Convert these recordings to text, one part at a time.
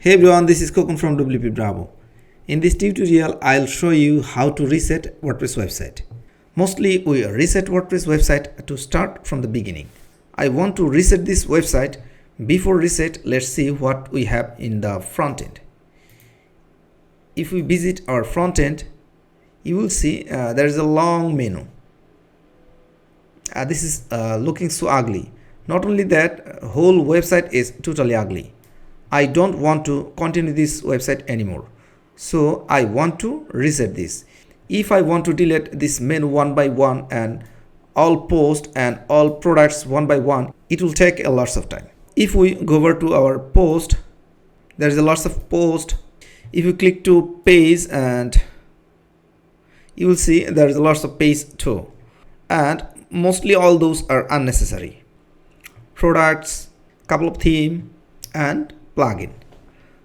Hey everyone, this is Kokon from WPBravo. In this tutorial, I'll show you how to reset WordPress website. Mostly we reset WordPress website to start from the beginning. I want to reset this website. Before reset, let's see what we have in the front end. If we visit our front end, you will see there is a long menu. This is looking so ugly. Not only that, whole website is totally ugly. I don't want to continue this website anymore. So I want to reset this. If I want to delete this menu one by one and all posts and all products one by one, it will take a lot of time. If we go over to our post, there is a lots of post. If you click to page, and you will see there is a lots of page too, and mostly all those are unnecessary. Products, couple of theme and plugin.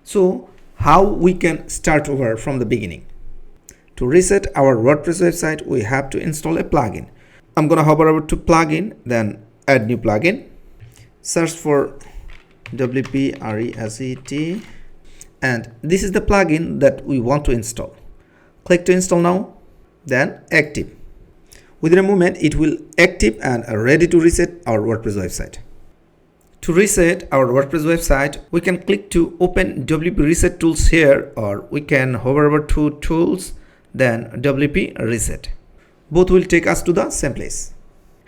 So how we can start over from the beginning? To reset our WordPress website, we have to install a plugin. I'm gonna hover over to plugin, then add new plugin, search for WPRESET, and this is the plugin that we want to install. Click to install now, then active. Within a moment it will active and ready to reset our WordPress website. To reset our WordPress website, we can click to open WP Reset Tools here, or we can hover over to Tools, then WP Reset. Both will take us to the same place.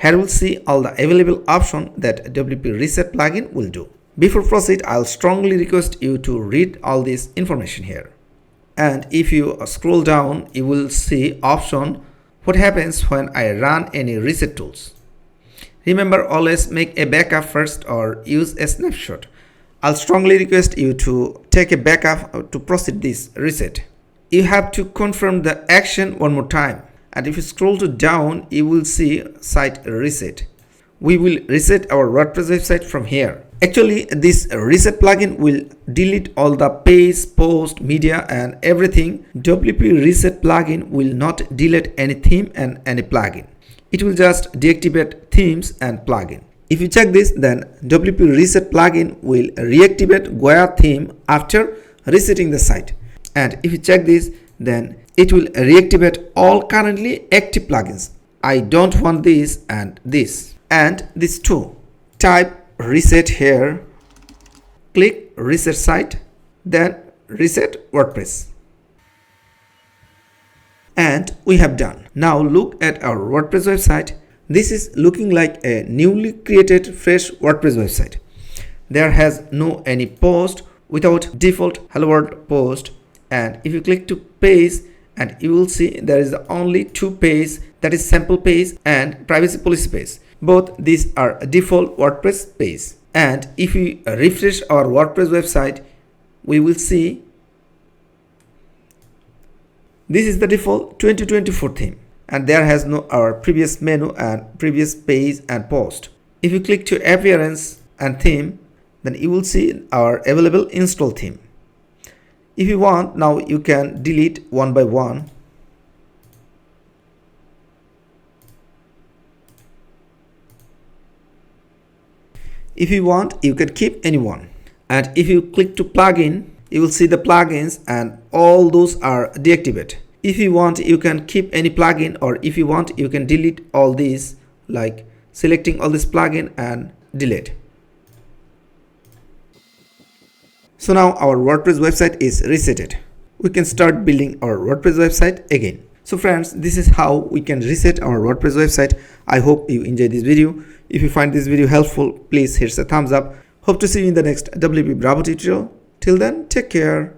Here we'll see all the available options that WP Reset plugin will do. Before proceed, I'll strongly request you to read all this information here. And if you scroll down, you will see option what happens when I run any reset tools. Remember, always make a backup first or use a snapshot. I'll strongly request you to take a backup to proceed this reset. You have to confirm the action one more time. And if you scroll to down, you will see site reset. We will reset our WordPress website from here. Actually, this reset plugin will delete all the page, post, media and everything. WP Reset plugin will not delete any theme and any plugin. It will just deactivate themes and plugin. If you check this, then WP Reset plugin will reactivate Goya theme after resetting the site. And if you check this, then it will reactivate all currently active plugins. I don't want this and this too. Type reset here, click reset site, then reset WordPress. And we have done. Now look at our WordPress website. This is looking like a newly created fresh WordPress website. There has no any post without default hello world post. And if you click to page, and you will see there is only two pages, that is sample page and privacy policy page. Both these are default WordPress page. And if we refresh our WordPress website, we will see this is the default 2024 theme, and there has no our previous menu and previous page and post. If you click to appearance and theme, then you will see our available install theme. If you want, now you can delete one by one. If you want, you can keep any one. And if you click to plugin, you will see the plugins and all those are deactivated. If you want, you can keep any plugin, or if you want, you can delete all these, like selecting all this plugin and delete. So now our WordPress website is resetted. We can start building our WordPress website again. So friends, this is how we can reset our WordPress website. I hope you enjoyed this video. If you find this video helpful, please hit the thumbs up. Hope to see you in the next WPBravo tutorial. Till then, take care.